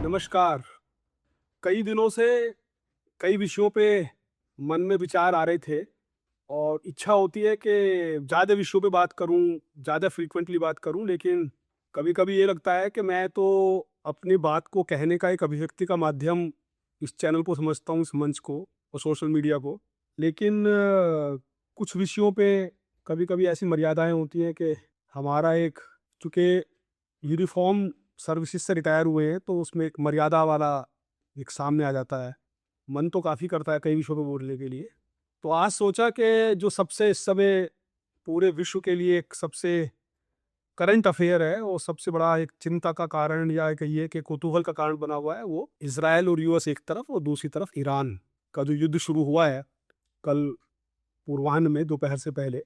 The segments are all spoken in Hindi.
नमस्कार। कई दिनों से कई विषयों पे मन में विचार आ रहे थे और इच्छा होती है कि ज़्यादा विषयों पे बात करूं, ज़्यादा फ्रीक्वेंटली बात करूं, लेकिन कभी-कभी ये लगता है कि मैं तो अपनी बात को कहने का एक अभिव्यक्ति का माध्यम इस चैनल को समझता हूँ, इस मंच को और सोशल मीडिया को। लेकिन कुछ विषयों पे कभी-कभी ऐसी मर्यादाएँ होती हैं कि हमारा एक, चूँकि यूनिफ़ॉर्म सर्विसेज़ से रिटायर हुए हैं, तो उसमें एक मर्यादा वाला एक सामने आ जाता है। मन तो काफ़ी करता है कई विषयों पे बोलने के लिए। तो आज सोचा कि जो सबसे इस समय पूरे विश्व के लिए एक सबसे करंट अफ़ेयर है और सबसे बड़ा एक चिंता का कारण या कहिए कि कौतूहल का कारण बना हुआ है, वो इज़राइल और यूएस एक तरफ और दूसरी तरफ ईरान का जो युद्ध शुरू हुआ है कल पूर्वाह्न में दोपहर से पहले,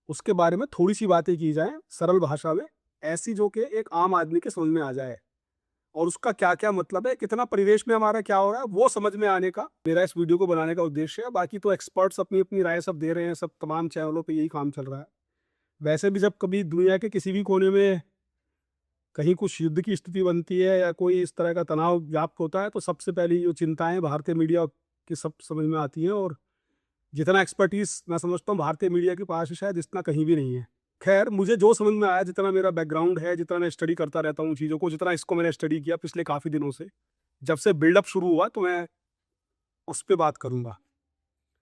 उसके बारे में थोड़ी-सी बातें की जाएँ सरल भाषा में, ऐसी जो कि एक आम आदमी के समझ में आ जाए। और उसका क्या-क्या मतलब है, कितना परिवेश में हमारा क्या हो रहा है, वो समझ में आने का मेरा इस वीडियो को बनाने का उद्देश्य है। बाकी तो एक्सपर्ट्स अपनी-अपनी राय सब दे रहे हैं, सब तमाम चैनलों पे यही काम चल रहा है। वैसे भी जब कभी दुनिया के किसी भी कोने में कहीं कुछ युद्ध की स्थिति बनती है या कोई इस तरह का तनाव व्याप्त होता है, तो सबसे पहली जो चिंताएँ भारतीय मीडिया की सब समझ में आती हैं और जितना एक्सपर्टीज़ मैं समझता हूँ भारतीय मीडिया के पास शायद इतना कहीं भी नहीं है। ख़ैर, मुझे जो समझ में आया, जितना मेरा बैकग्राउंड है, जितना मैं स्टडी करता रहता हूँ चीज़ों को, जितना इसको मैंने स्टडी किया पिछले काफ़ी दिनों से, जब से बिल्डअप शुरू हुआ, तो मैं उस पे बात करूँगा।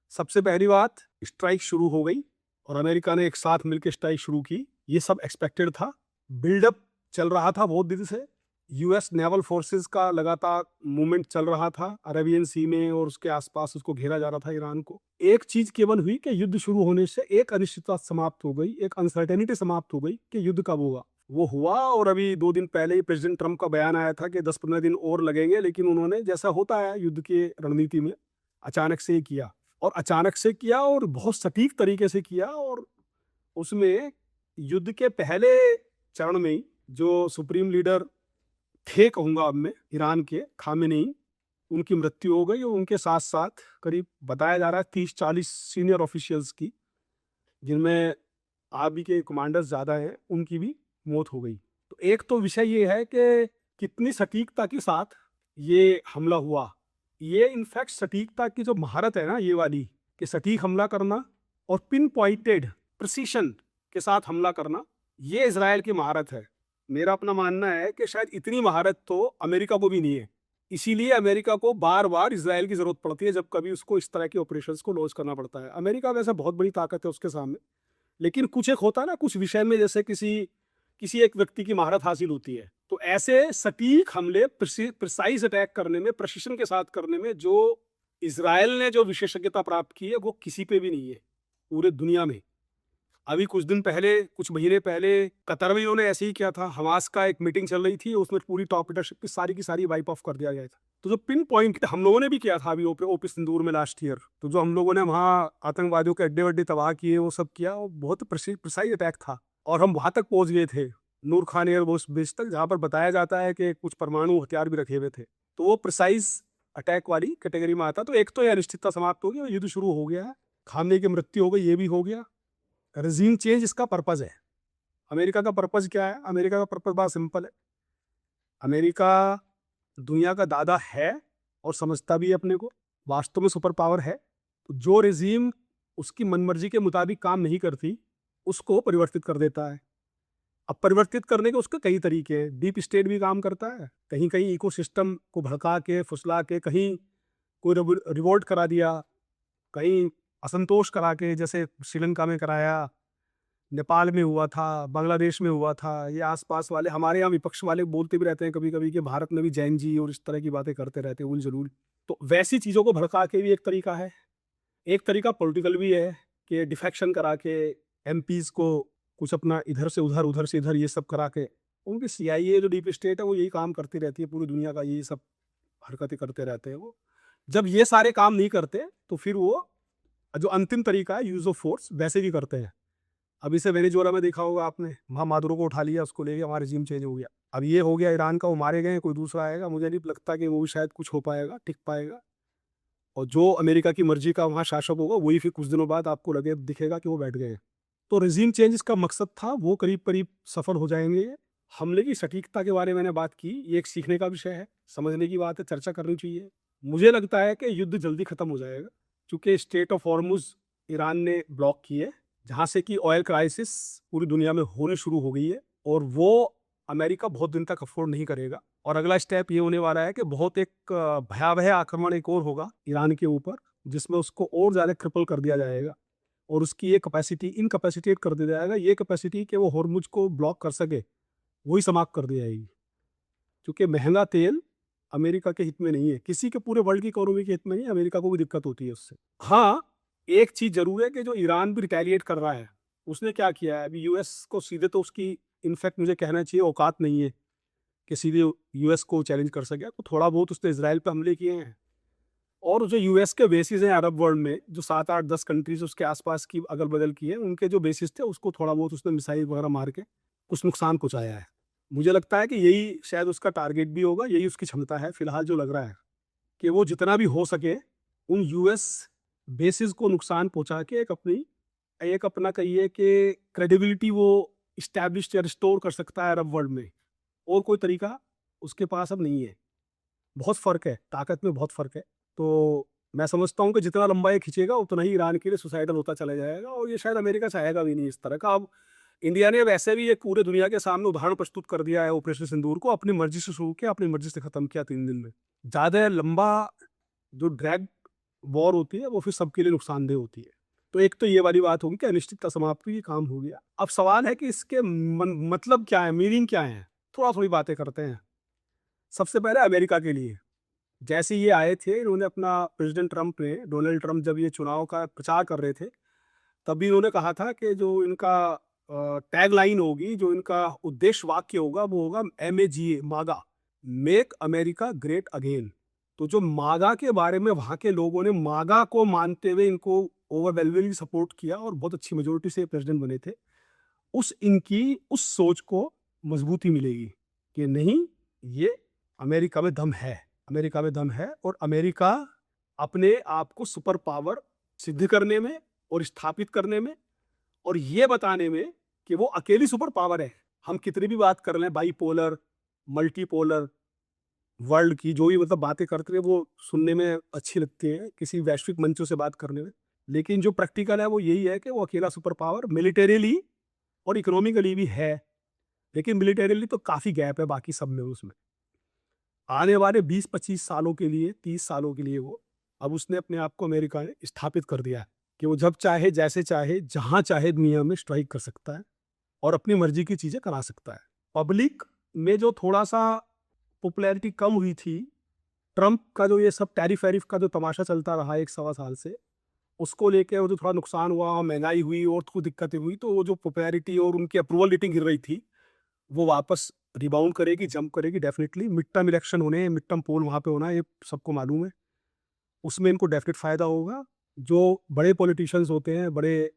सबसे पहली बात, स्ट्राइक शुरू हो गई और अमेरिका ने एक साथ मिलके स्ट्राइक शुरू की। ये सब एक्सपेक्टेड था। बिल्डअप चल रहा था बहुत दिन से। यूएस नेवल फोर्सेस का लगातार मूवमेंट चल रहा था अरेबियन सी में और उसके आसपास, उसको घेरा जा रहा था ईरान को। एक चीज़ केवल हुई कि युद्ध शुरू होने से एक अनिश्चितता समाप्त हो गई, एक अनसर्टेनिटी समाप्त हो गई कि युद्ध कब होगा। वो हुआ और अभी 2 दिन पहले ही प्रेसिडेंट ट्रंप का बयान आया था कि 10-15 दिन और लगेंगे, लेकिन उन्होंने, जैसा होता है युद्ध की रणनीति में, अचानक से ही किया। और अचानक से किया और बहुत सटीक तरीके से किया। और उसमें युद्ध के पहले चरण में ही जो सुप्रीम लीडर थे, कहूँगा अब मैं, ईरान के खामेनेई, उनकी मृत्यु हो गई और उनके साथ-साथ करीब बताया जा रहा है 30-40 सीनियर ऑफिशियल्स की, जिनमें आर्मी के कमांडर्स ज़्यादा हैं, उनकी भी मौत हो गई। तो एक तो विषय ये है कि कितनी सटीकता के साथ ये हमला हुआ। ये इनफैक्ट सटीकता की जो महारत है ना, ये वाली, कि सटीक हमला करना और पिन पॉइंटेड प्रिसिशन के साथ हमला करना, ये इज़राइल की महारत है। मेरा अपना मानना है कि शायद इतनी महारत तो अमेरिका को भी नहीं है। इसीलिए अमेरिका को बार-बार इज़राइल की ज़रूरत पड़ती है जब कभी उसको इस तरह के ऑपरेशंस को लॉन्च करना पड़ता है। अमेरिका वैसे बहुत बड़ी ताकत है उसके सामने, लेकिन कुछ एक होता है ना, कुछ विषय में जैसे किसी किसी एक व्यक्ति की महारत हासिल होती है, तो ऐसे सटीक हमले प्रिसाइज अटैक करने में, प्रिसिशन के साथ करने में, जो इज़राइल ने जो विशेषज्ञता प्राप्त की है, वो किसी पे भी नहीं है पूरे दुनिया में। अभी कुछ दिन पहले, कुछ महीने पहले कतर में इन्होंने ऐसे ही किया था। हमास का एक मीटिंग चल रही थी, उसमें पूरी टॉप लीडरशिप की सारी वाइप ऑफ कर दिया गया था। तो जो पिन पॉइंट हम लोगों ने भी किया था अभी ओपी सिंदूर में लास्ट ईयर, तो जो हम लोगों ने वहाँ आतंकवादियों के अड्डे वड्डे तबाह किए, वो सब किया, वो बहुत प्रिसाइज अटैक था। और हम वहां तक पहुंच गए थे, नूर खान एयरबेस बेस तक, जहाँ पर बताया जाता है कि कुछ परमाणु हथियार भी रखे हुए थे। तो वो प्रिसाइज अटैक वाली कैटेगरी में आता। तो एक तो यह अनिश्चितता समाप्त हो गई और युद्ध शुरू हो गया है। खामने की मृत्यु हो गई, ये भी हो गया। रेजीम चेंज इसका पर्पज है। अमेरिका का पर्पज क्या है? अमेरिका का पर्पज बहुत सिंपल है। अमेरिका दुनिया का दादा है और समझता भी है अपने को, वास्तव में सुपर पावर है। तो जो रेजीम उसकी मनमर्जी के मुताबिक काम नहीं करती, उसको परिवर्तित कर देता है। अब परिवर्तित करने के उसके कई तरीके हैं। डीप स्टेट भी काम करता है, कहीं कहीं इकोसिस्टम को भड़का के, फुसला के, कहीं कोई रिवोल्ट करा दिया, कहीं असंतोष करा के, जैसे श्रीलंका में कराया, नेपाल में हुआ था, बांग्लादेश में हुआ था। ये आसपास वाले, हमारे यहाँ विपक्ष वाले बोलते भी रहते हैं कभी-कभी कि भारत में भी जैन जी और इस तरह की बातें करते रहते हैं, उल-जलूल। तो वैसी चीज़ों को भड़का के भी एक तरीका है। एक तरीका पॉलिटिकल भी है कि डिफेक्शन करा के एमपीज़ को कुछ अपना इधर से उधर, उधर से इधर, ये सब करा के। उनकी सीआईए जो डीप स्टेट है, वो यही काम करती रहती है पूरी दुनिया का, यही सब हरकतें करते रहते हैं वो। जब ये सारे काम नहीं करते, तो फिर वो जो अंतिम तरीका है यूज़ ऑफ फोर्स, वैसे भी करते हैं। अभी से वेनेजुएला में देखा होगा आपने, वहाँ मादुरो को उठा लिया, उसको लेके हमारा रेजीम चेंज हो गया। अब ये हो गया ईरान का, वो मारे गए, कोई दूसरा आएगा, मुझे नहीं लगता कि वो भी शायद कुछ हो पाएगा, टिक पाएगा। और जो अमेरिका की मर्जी का वहाँ शासक होगा, वही फिर कुछ दिनों बाद आपको दिखेगा कि वो बैठ गए हैं। तो रेजीम चेंज इसका मकसद था, वो करीब करीब सफल हो जाएंगे। हमले की सटीकता के बारे में मैंने बात की, ये एक सीखने का विषय है, समझने की बात है, चर्चा करनी चाहिए। मुझे लगता है कि युद्ध जल्दी खत्म हो जाएगा, क्योंकि स्ट्रेट ऑफ हॉर्मुज़ ईरान ने ब्लॉक की है, जहाँ से कि ऑयल क्राइसिस पूरी दुनिया में होनी शुरू हो गई है और वो अमेरिका बहुत दिन तक अफ़ोर्ड नहीं करेगा। और अगला स्टेप ये होने वाला है कि बहुत एक भयावह आक्रमण एक और होगा ईरान के ऊपर, जिसमें उसको और ज़्यादा क्रिपल कर दिया जाएगा और उसकी ये कैपेसिटी इनकैपेसिटेट कर दिया जाएगा, ये कैपेसिटी कि वो हॉर्मुज़ को ब्लॉक कर सके, वही समाप्त कर दी जाएगी। क्योंकि महंगा तेल अमेरिका के हित में नहीं है, किसी के पूरे वर्ल्ड की इकोनॉमी के हित में नहीं है, अमेरिका को भी दिक्कत होती है उससे। हाँ, एक चीज़ ज़रूर है कि जो ईरान भी रिटेलिएट कर रहा है, उसने क्या किया है, अभी यूएस को सीधे तो उसकी इनफैक्ट मुझे कहना चाहिए औकात नहीं है कि सीधे यूएस को चैलेंज कर सके, तो थोड़ा बहुत उसने इज़राइल पे हमले किए हैं। और जो यूएस के बेसिस हैं अरब वर्ल्ड में, जो 7, 8, 10 कंट्रीज़ उसके आस-पास की अगल-बगल की हैं, उनके जो बेसिस थे उसको थोड़ा बहुत उसने मिसाइल वगैरह मार के कुछ नुकसान पहुँचाया है। मुझे लगता है कि यही शायद उसका टारगेट भी होगा, यही उसकी क्षमता है फिलहाल जो लग रहा है, कि वो जितना भी हो सके उन यूएस बेसिस को नुकसान पहुँचा के एक अपना कहिए कि क्रेडिबिलिटी वो एस्टैब्लिश या रिस्टोर कर सकता है अरब वर्ल्ड में। और कोई तरीका उसके पास अब नहीं है। बहुत फ़र्क है, ताकत में बहुत फ़र्क है। तो मैं समझता हूँ कि जितना लंबा ये खींचेगा उतना ही ईरान के लिए सुसाइडल होता चला जाएगा और ये शायद अमेरिका चाहेगा भी नहीं इस तरह का। अब इंडिया ने वैसे भी एक पूरे दुनिया के सामने उदाहरण प्रस्तुत कर दिया है ऑपरेशन सिंदूर को, अपनी मर्ज़ी से शुरू किया, अपनी मर्ज़ी से ख़त्म किया 3 दिन में। ज़्यादा लंबा जो ड्रैग वॉर होती है वो फिर सबके लिए नुकसानदेह होती है। तो एक तो ये वाली बात होगी कि अनिश्चितता समाप्त हुई, ये काम हो गया। अब सवाल है कि इसके मतलब क्या है, मीनिंग क्या है? थोड़ी बातें करते हैं। सबसे पहले अमेरिका के लिए, जैसे ये आए थे, इन्होंने अपना प्रेसिडेंट ट्रंप ने, डोनाल्ड ट्रंप जब ये चुनाव का प्रचार कर रहे थे, तभी इन्होंने कहा था कि जो इनका टैगलाइन होगी, जो इनका उद्देश्य वाक्य होगा, वो होगा MAGA, मागा, मेक अमेरिका ग्रेट अगेन। तो जो मागा के बारे में वहाँ के लोगों ने मागा को मानते हुए इनको ओवरवेलमिंगली सपोर्ट किया और बहुत अच्छी मेजोरिटी से प्रेसिडेंट बने थे। उस सोच को मजबूती मिलेगी कि नहीं, ये अमेरिका में दम है, अमेरिका में दम है और अमेरिका अपने आप को सुपर पावर सिद्ध करने में और स्थापित करने में और ये बताने में कि वो अकेली सुपर पावर है। हम कितनी भी बात कर लें बाइपोलर, मल्टीपोलर वर्ल्ड की, जो भी मतलब बातें करते हैं वो सुनने में अच्छी लगती है किसी वैश्विक मंचों से बात करने में, लेकिन जो प्रैक्टिकल है वो यही है कि वो अकेला सुपर पावर मिलिटरीली और इकोनॉमिकली भी है, लेकिन मिलिटरीली तो काफ़ी गैप है बाकी सब में उसमें। आने वाले 20-25 सालों के लिए, 30 सालों के लिए वो अब उसने अपने आप को अमेरिका ने स्थापित कर दिया है कि वो जब चाहे, जैसे चाहे, जहाँ चाहे दुनिया में स्ट्राइक कर सकता है और अपनी मर्जी की चीज़ें करा सकता है। पब्लिक में जो थोड़ा-सा पॉपुलैरिटी कम हुई थी, ट्रंप का जो ये सब टैरिफ-वैरिफ का जो तमाशा चलता रहा 1 सवा साल से, उसको लेके वो जो थोड़ा नुकसान हुआ, महँगाई हुई और कुछ दिक्कतें हुई, तो वो जो पॉपुलैरिटी और उनकी अप्रूवल रेटिंग गिर रही थी, वो वापस रिबाउंड करेगी, जंप करेगी डेफिनिटली। मिड टर्म इलेक्शन होने हैं, मिड टर्म पोल वहाँ पे होना है, ये सबको मालूम है। उसमें इनको डेफिनेट फ़ायदा होगा। जो बड़े पॉलिटिशियंस होते हैं, बड़े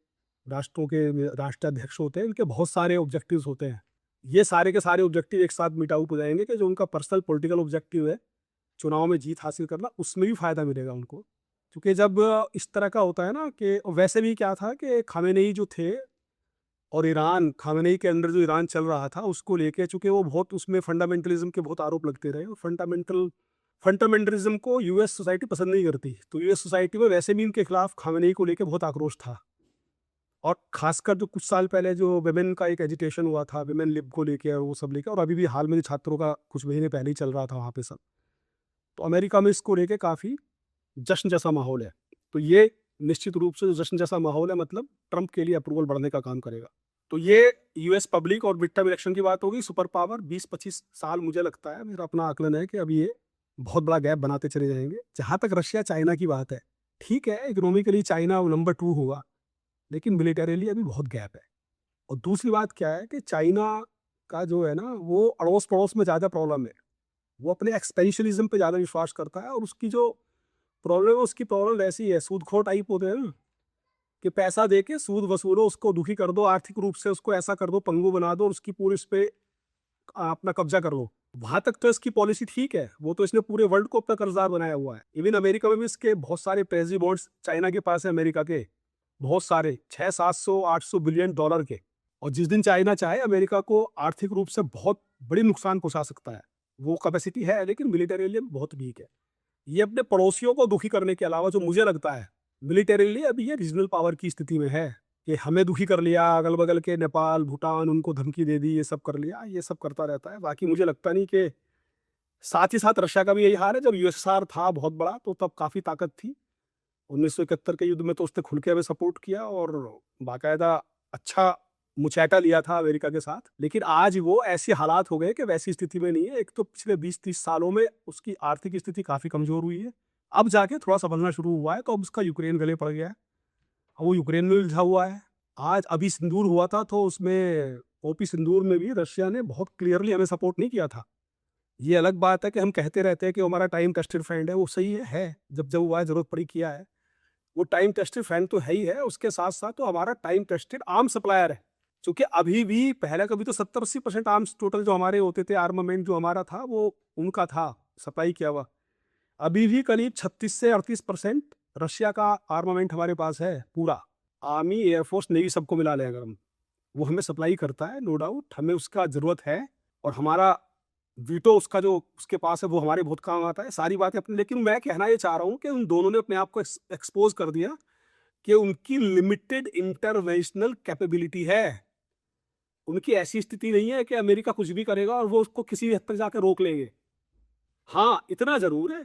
राष्ट्रों के राष्ट्राध्यक्ष होते हैं, इनके बहुत सारे ऑब्जेक्टिव्स होते हैं। ये सारे के सारे ऑब्जेक्टिव एक साथ मीट आउट हो जाएँगे कि जो उनका पर्सनल पॉलिटिकल ऑब्जेक्टिव है, चुनाव में जीत हासिल करना, उसमें भी फ़ायदा मिलेगा उनको। क्योंकि जब इस तरह का होता है ना कि वैसे भी क्या था कि खामेनेई जो थे और ईरान, खामेनेई के अंडर जो ईरान चल रहा था, उसको लेके चूँकि वो बहुत उसमें फंडामेंटलिज़्म के बहुत आरोप लगते रहे और फंडामेंटलिज़्म को यूएस सोसाइटी पसंद नहीं करती। तो यूएस सोसाइटी में वैसे भी इनके खिलाफ खामेनेई को लेके बहुत आक्रोश था। और ख़ासकर जो कुछ साल पहले जो वुमेन का एक एजिटेशन हुआ था, वुमेन लिब को लेके और वो सब लेके, और अभी भी हाल में जो छात्रों का कुछ महीने पहले ही चल रहा था वहाँ पे सब। तो अमेरिका में इसको लेके काफ़ी जश्न जैसा माहौल है। तो ये निश्चित रूप से जो जश्न जैसा माहौल है, मतलब ट्रंप के लिए अप्रूवल बढ़ने का काम करेगा। तो ये यूएस पब्लिक और मिड टर्म इलेक्शन की बात होगी। सुपर पावर 20-25 साल मुझे लगता है, मेरा अपना आकलन है कि अब ये बहुत बड़ा गैप बनाते चले जाएँगे। जहाँ तक रशिया चाइना की बात है, ठीक है, इकोनॉमिकली चाइना नंबर 2 होगा, लेकिन मिलिटरीली अभी बहुत गैप है। और दूसरी बात क्या है कि चाइना का जो है ना, वो अड़ोस-पड़ोस में ज़्यादा प्रॉब्लम है। वो अपने एक्सपेंशनिज़्म पे ज़्यादा विश्वास करता है और उसकी जो प्रॉब्लम है, उसकी प्रॉब्लम वैसी है, सूदखोर टाइप होते हैं ना, कि पैसा दे के सूद वसूलो, उसको दुखी कर दो, आर्थिक रूप से उसको ऐसा कर दो, पंगु बना दो और उसकी पूरी उस पे अपना कब्जा कर लो। वहाँ तक तो इसकी पॉलिसी ठीक है, वो तो इसने पूरे वर्ल्ड को अपना कर्जदार बनाया हुआ है। इवन अमेरिका में भी इसके बहुत सारे ट्रेज़री बॉन्ड्स चाइना के पास है, अमेरिका के, बहुत सारे 600, 700, $800 बिलियन के। और जिस दिन चाइना चाहे अमेरिका को आर्थिक रूप से बहुत बड़ी नुकसान पहुंचा सकता है। वो कैपेसिटी है, लेकिन मिलिटरीली बहुत वीक है। ये अपने पड़ोसियों को दुखी करने के अलावा, जो मुझे लगता है मिलिटरीली अभी ये रीजनल पावर की स्थिति में है, कि हमें दुखी कर लिया, अगल बगल के नेपाल भूटान उनको धमकी दे दी, ये सब कर लिया, ये सब करता रहता है। बाकी मुझे लगता नहीं कि साथ ही साथ रशिया का भी यही हाल है। जब यूएसएसआर था बहुत बड़ा, तो तब काफी ताकत थी। 1971 के युद्ध में तो उसने खुल के हमें सपोर्ट किया और बाकायदा अच्छा मुचैटा लिया था अमेरिका के साथ। लेकिन आज वो ऐसे हालात हो गए कि वैसी स्थिति में नहीं है। एक तो पिछले 20-30 सालों में उसकी आर्थिक स्थिति काफी कमजोर हुई है, अब जाके थोड़ा संभलना शुरू हुआ है। तो अब उसका यूक्रेन गले पड़ गया है, अब वो यूक्रेन में उलझा हुआ है। आज अभी सिंदूर हुआ था, तो उसमें ओपी सिंदूर में भी रशिया ने बहुत क्लियरली हमें सपोर्ट नहीं किया था। ये अलग बात है कि हम कहते रहते हैं कि हमारा टाइम टेस्टेड फ्रेंड है, वो सही है, जब जब हुआ है जरूरत पड़ी किया है। वो टाइम टेस्टेड फ्रेंड तो है ही है, उसके साथ साथ तो हमारा टाइम टेस्टेड आर्म सप्लायर है। क्योंकि अभी भी पहले कभी तो 70-80% आर्म्स टोटल जो हमारे होते थे, आर्मामेंट जो हमारा था वो उनका था सप्लाई किया हुआ। अभी भी करीब 36 से 38% रशिया का आर्मामेंट हमारे पास है पूरा। आर्मी, एयरफोर्स, नेवी सबको मिला लें अगर हम, वो हमें सप्लाई करता है, नो डाउट हमें उसका ज़रूरत है। और हमारा वीटो उसका जो उसके पास है वो हमारे बहुत काम आता है, सारी बातें अपनी। लेकिन मैं कहना ये चाह रहा हूँ कि उन दोनों ने अपने आप को एक्सपोज कर दिया कि उनकी लिमिटेड इंटरवेंशनल कैपेबिलिटी है। उनकी ऐसी स्थिति नहीं है कि अमेरिका कुछ भी करेगा और वो उसको किसी हद तक जाकर रोक लेंगे। हाँ, इतना ज़रूर है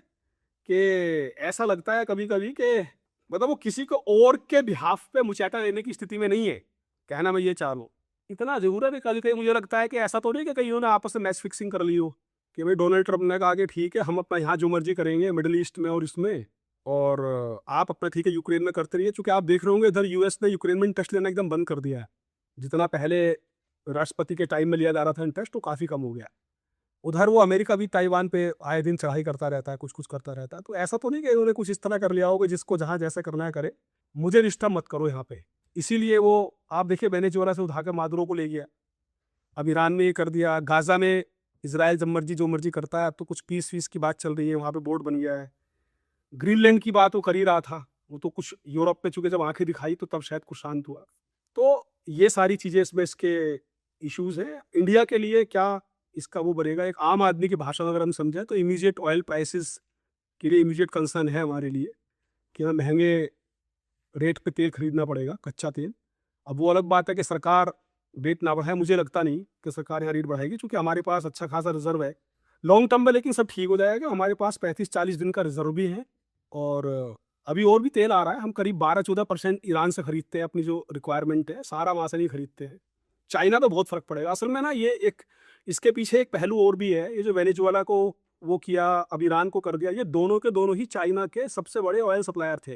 कि ऐसा लगता है कभी-कभी कि मतलब वो किसी को और के बिहाफ पे मुचैटा लेने की स्थिति में नहीं है। कहना मैं ये चाह रहा हूँ। इतना ज़रूर है कि कभी-कभी मुझे लगता है कि ऐसा तो नहीं कि कहीं उन्होंने आपस में मैच फिक्सिंग कर ली हो, कि भाई डोनाल्ड ट्रम्प ने कहा कि ठीक है, हम अपना यहाँ जो मर्ज़ी करेंगे मिडल ईस्ट में और इसमें, और आप अपना ठीक है यूक्रेन में करते रहिए। चूँकि आप देख रहे होंगे इधर यूएस ने यूक्रेन में इंटरेस्ट लेना एकदम बंद कर दिया है। जितना पहले राष्ट्रपति के टाइम में लिया जा रहा था इंटरेस्ट, वो काफ़ी कम हो गया। उधर वो अमेरिका भी ताइवान पे आए दिन चढ़ाई करता रहता है, कुछ-कुछ करता रहता है। तो ऐसा तो नहीं कि इन्होंने कुछ इस तरह कर लिया हो कि जिसको जहाँ जैसे करना है करे, मुझे डिस्टर्ब मत करो यहाँ पे। इसीलिए वो आप देखिए वेनेजुएला से उठा के मादुरो को ले गया, अब ईरान में ये कर दिया, गाज़ा में इज़राइल जब मर्ज़ी जो मर्ज़ी करता है। अब तो कुछ पीस-वीस की बात चल रही है, वहाँ पे बोर्ड बन गया है। ग्रीनलैंड की बात वो कर ही रहा था, वो तो कुछ यूरोप पे चूँकि जब आँखें दिखाई तो तब शायद कुछ शांत हुआ। तो ये सारी चीज़ें इसमें इसके इश्यूज़ हैं। इंडिया के लिए क्या इसका वो बनेगा, एक आम आदमी की भाषा में अगर हम समझें तो इमीडिएट ऑयल प्राइसेस के लिए इमीडिएट कंसर्न है हमारे लिए, कि हमें महँगे रेट पे तेल खरीदना पड़ेगा, कच्चा तेल। अब वो अलग बात है कि सरकार रेट ना बढ़ाए, मुझे लगता नहीं कि सरकार यहाँ रेट बढ़ाएगी, क्योंकि हमारे पास अच्छा खासा रिज़र्व है। लॉन्ग टर्म में लेकिन सब ठीक हो जाएगा, हमारे पास 35-40 दिन का रिज़र्व भी है। और अभी और भी तेल आ रहा है, हम करीब 12-14% ईरान से खरीदते हैं, अपनी जो रिक्वायरमेंट है, सारा वहाँ से नहीं खरीदते हैं। चाइना तो बहुत फ़र्क पड़ेगा। असल में ना ये एक इसके पीछे एक पहलू और भी है, ये जो वेनेजुएला को वो किया, अब ईरान को कर दिया, ये दोनों के दोनों ही चाइना के सबसे बड़े ऑयल सप्लायर थे।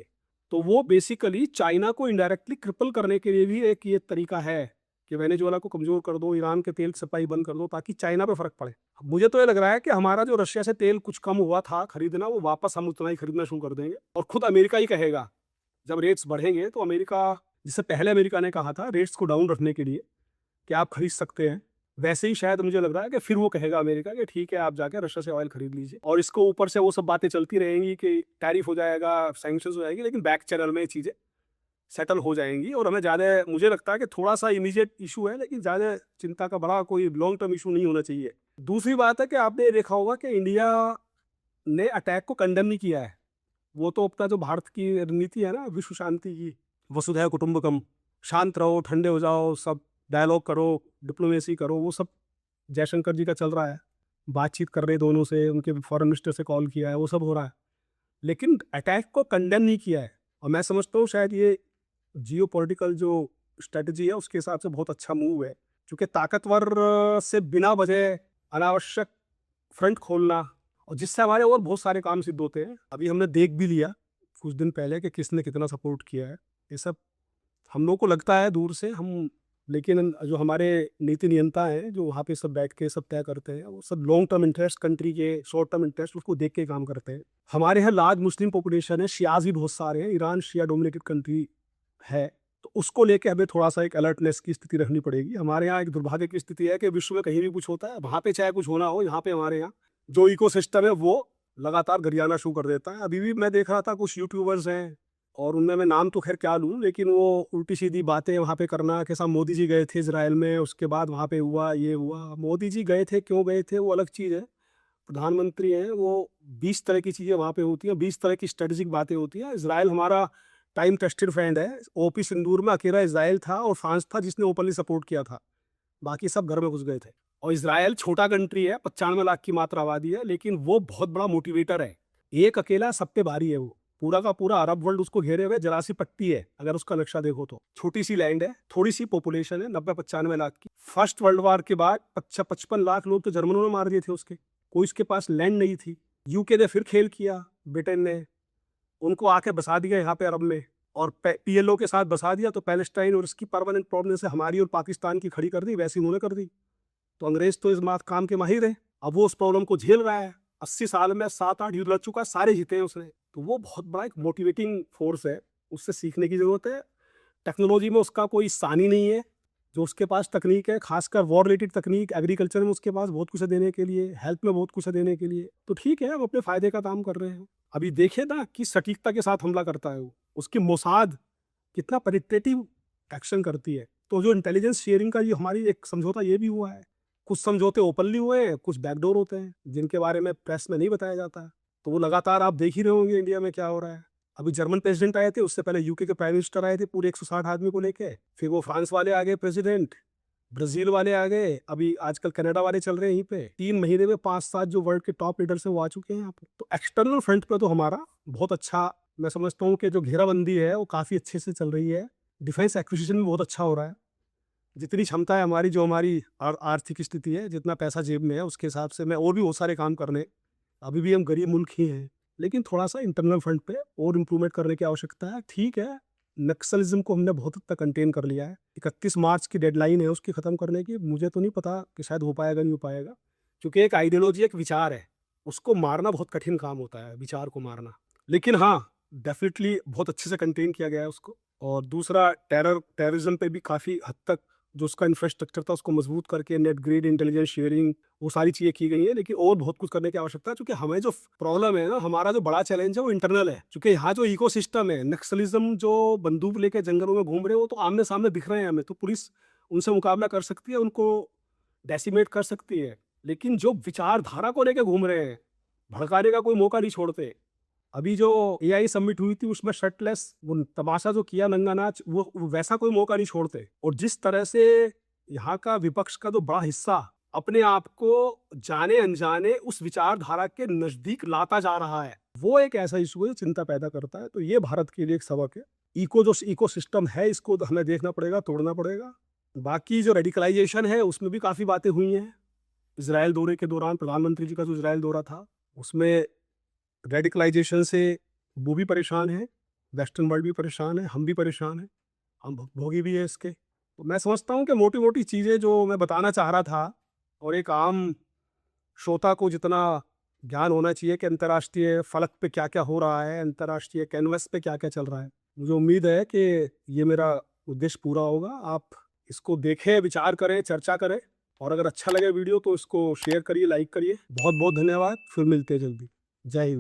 तो वो बेसिकली चाइना को इनडायरेक्टली क्रिपल करने के लिए भी एक ये तरीका है कि वेनेजुएला को कमज़ोर कर दो, ईरान के तेल की सप्लाई बंद कर दो, ताकि चाइना पे फ़र्क पड़े। मुझे तो ये लग रहा है कि हमारा जो रशिया से तेल कुछ कम हुआ था खरीदना, वो वापस हम उतना ही खरीदना शुरू कर देंगे। और खुद अमेरिका ही कहेगा, जब रेट्स बढ़ेंगे तो अमेरिका, जिससे पहले अमेरिका ने कहा था रेट्स को डाउन रखने के लिए कि आप खरीद सकते हैं, वैसे ही शायद मुझे लग रहा है कि फिर वो कहेगा अमेरिका कि ठीक है, आप जाके रशिया से ऑयल खरीद लीजिए। और इसको ऊपर से वो सब बातें चलती रहेंगी कि टैरिफ हो जाएगा, सैंक्शंस हो जाएगी, लेकिन बैक चैनल में ये चीज़ें सेटल हो जाएंगी। और हमें ज़्यादा, मुझे लगता है कि थोड़ा-सा इमीडिएट इश्यू है, लेकिन ज़्यादा चिंता का बड़ा कोई लॉन्ग टर्म इश्यू नहीं होना चाहिए। दूसरी बात है कि आपने ये देखा होगा कि इंडिया ने अटैक को कंडेम नहीं किया है। वो तो अपना जो भारत की रणनीति है ना, विश्व शांति की, वसुधैव कुटुंबकम, शांत रहो, ठंडे हो जाओ, सब डायलॉग करो, डिप्लोमेसी करो, वो सब जयशंकर जी का चल रहा है। बातचीत कर रहे दोनों से, उनके फॉरेन मिनिस्टर से कॉल किया है, वो सब हो रहा है। लेकिन अटैक को कंडेम नहीं किया है। और मैं समझता हूँ शायद ये जियोपॉलिटिकल जो स्ट्रेटजी है उसके हिसाब से बहुत अच्छा मूव है। क्योंकि ताकतवर से बिना वजह अनावश्यक फ्रंट खोलना, और जिससे हमारे और बहुत सारे काम सिद्ध होते हैं। अभी हमने देख भी लिया कुछ दिन पहले कि किसने कितना सपोर्ट किया है। ये सब हम लोग को लगता है दूर से हम, लेकिन जो हमारे नीति नियंता हैं जो वहाँ पे सब बैठ के सब तय करते हैं, वो सब लॉन्ग टर्म इंटरेस्ट, कंट्री के शॉर्ट टर्म इंटरेस्ट, उसको देख के काम करते हैं। हमारे यहाँ लार्ज मुस्लिम पॉपुलेशन है, शियाज भी बहुत सारे हैं, ईरान शिया डोमिनेटेड कंट्री है, तो उसको लेके हमें थोड़ा-सा एक अलर्टनेस की स्थिति रखनी पड़ेगी। हमारे यहाँ एक दुर्भाग्य की स्थिति है कि विश्व में कहीं भी कुछ होता है, वहाँ पे चाहे कुछ होना हो, यहाँ पे हमारे यहाँ जो इकोसिस्टम है वो लगातार गरियाना शुरू कर देता है। अभी भी मैं देख रहा था कुछ यूट्यूबर्स हैं, और उनमें मैं नाम तो खैर क्या लूँ, लेकिन वो उल्टी सीधी बातें वहाँ पे करना कि साहब मोदी जी गए थे इजराइल में, उसके बाद वहाँ पे हुआ ये हुआ। मोदी जी गए थे, क्यों गए थे, वो अलग चीज़ है। प्रधानमंत्री हैं वो, 20 तरह की चीज़ें वहाँ पे होती हैं, 20 तरह की स्ट्रेटेजिक बातें होती हैं। इजराइल हमारा टाइम टेस्टेड फ्रेंड है। ओपी सिंदूर में अकेला इजराइल था और फ्रांस था जिसने ओपनली सपोर्ट किया था, बाकी सब घर में घुस गए थे। और इजराइल छोटा कंट्री है, 95 लाख की मात्र आबादी है, लेकिन वो बहुत बड़ा मोटिवेटर है। एक अकेला सब पे भारी है वो। पूरा का पूरा अरब वर्ल्ड उसको घेरे हुए जरा सी पट्टी है, अगर उसका नक्शा देखो तो। छोटी सी लैंड है, थोड़ी सी पॉपुलेशन है, 90-95 लाख की। फर्स्ट वर्ल्ड वॉर के बाद 55 लाख लोग तो जर्मनों ने मार दिए थे उसके। कोई उसके पास लैंड नहीं थी। यूके ने फिर खेल किया, ब्रिटेन ने उनको आके बसा दिया यहाँ पे अरब में, और पीएलओ के साथ बसा दिया, तो पैलेस्टाइन और इसकी परमानेंट प्रोविडेंस हमारी और पाकिस्तान की खड़ी कर दी, वैसी उन्होंने कर दी। तो अंग्रेज तो इस बात काम के माहिर है। अब वो उस प्रॉब्लम को झेल रहा है। 80 साल में 7-8 युद्ध लड़ चुका, सारे जीते हैं उसने। तो वो बहुत बड़ा एक मोटिवेटिंग फोर्स है, उससे सीखने की जरूरत है। टेक्नोलॉजी में उसका कोई सानी नहीं है। जो उसके पास तकनीक है, खासकर वॉर रिलेटेड तकनीक, एग्रीकल्चर में उसके पास बहुत कुछ है देने के लिए, हेल्थ में बहुत कुछ है देने के लिए। तो ठीक है, हम अपने फायदे का काम कर रहे हैं। अभी देखे ना कि सटीकता के साथ हमला करता है वो, उसकी मोसाद कितना परिटेटिव एक्शन करती है। तो जो इंटेलिजेंस शेयरिंग का ये हमारी एक समझौता ये भी हुआ है। कुछ समझौते ओपनली हुए हैं, कुछ बैकडोर होते हैं जिनके बारे में प्रेस में नहीं बताया जाता है। तो वो लगातार आप देख ही रहे होंगे इंडिया में क्या हो रहा है। अभी जर्मन प्रेसिडेंट आए थे, उससे पहले यूके के प्राइम मिनिस्टर आए थे पूरे 160 आदमी को लेके। फिर वो फ्रांस वाले आ गए प्रेसिडेंट, ब्राजील वाले आ गए, अभी आजकल कनाडा वाले चल रहे हैं यहीं पे। 3 महीने में 5-7 जो वर्ल्ड के टॉप लीडर्स हैं वो आ चुके हैं यहाँ पे। तो एक्सटर्नल फ्रंट पे तो हमारा बहुत अच्छा, मैं समझता हूँ कि जो घेराबंदी है वो काफ़ी अच्छे से चल रही है। डिफेंस एक्विजिशन भी बहुत अच्छा हो रहा है। जितनी क्षमता है हमारी, जो हमारी आर्थिक स्थिति है, जितना पैसा जेब में है, उसके हिसाब से मैं और भी बहुत सारे काम करने। अभी भी हम गरीब मुल्क ही हैं, लेकिन थोड़ा सा इंटरनल फ्रंट पे और इम्प्रूवमेंट करने की आवश्यकता है। ठीक है, नक्सलिज्म को हमने बहुत हद तक कंटेन कर लिया है। 31 मार्च की डेडलाइन है उसकी ख़त्म करने की। मुझे तो नहीं पता कि शायद हो पाएगा, नहीं हो पाएगा, क्योंकि एक आइडियोलॉजी, एक विचार है, उसको मारना बहुत कठिन काम होता है, विचार को मारना। लेकिन हाँ, डेफिनेटली बहुत अच्छे से कंटेन किया गया है उसको। और दूसरा, टेररिज्म पे भी काफ़ी हद तक जो उसका इंफ्रास्ट्रक्चर था उसको मजबूत करके, नेट ग्रिड, इंटेलिजेंस शेयरिंग, वो सारी चीज़ें की गई हैं। लेकिन और बहुत कुछ करने की आवश्यकता है, क्योंकि हमें जो प्रॉब्लम है ना, हमारा जो बड़ा चैलेंज है वो इंटरनल है। क्योंकि यहाँ जो इकोसिस्टम है, नक्सलिज्म जो बंदूक लेके जंगलों में घूम रहे हैं, वो तो आमने सामने दिख रहे हैं हमें। तो पुलिस उनसे मुकाबला कर सकती है, उनको डेसिमेट कर सकती है। लेकिन जो विचारधारा को लेके घूम रहे हैं, भड़काने का कोई मौका नहीं छोड़ते। अभी जो एआई समिट हुई थी उसमें शर्टलेस वो तमाशा जो किया, नंगा नाच, वो वैसा कोई मौका नहीं छोड़ते। और जिस तरह से यहाँ का विपक्ष का जो बड़ा हिस्सा अपने आप को जाने अनजाने उस विचारधारा के नजदीक लाता जा रहा है, वो एक ऐसा इशू है जो चिंता पैदा करता है। तो ये भारत के लिए एक सबक है। जो इको सिस्टम है, इसको हमें देखना पड़ेगा, तोड़ना पड़ेगा। बाकी जो रेडिकलाइजेशन है उसमें भी काफ़ी बातें हुई हैं। इसराइल दौरे के दौरान प्रधानमंत्री जी का जो इसराइल दौरा था, उसमें रेडिकलाइजेशन से वो भी परेशान है, वेस्टर्न वर्ल्ड भी परेशान है, हम भी परेशान हैं, हम भोगी भी है इसके। तो मैं समझता हूँ कि मोटी मोटी चीज़ें जो मैं बताना चाह रहा था, और एक आम श्रोता को जितना ज्ञान होना चाहिए कि अंतर्राष्ट्रीय फलक पे क्या क्या हो रहा है, अंतर्राष्ट्रीय कैनवस पे क्या क्या चल रहा है, मुझे उम्मीद है कि ये मेरा उद्देश्य पूरा होगा। आप इसको देखें, विचार करें, चर्चा करें, और अगर अच्छा लगे वीडियो तो इसको शेयर करिए, लाइक करिए। बहुत बहुत धन्यवाद। फिर मिलते हैं जल्दी। जय हिंद।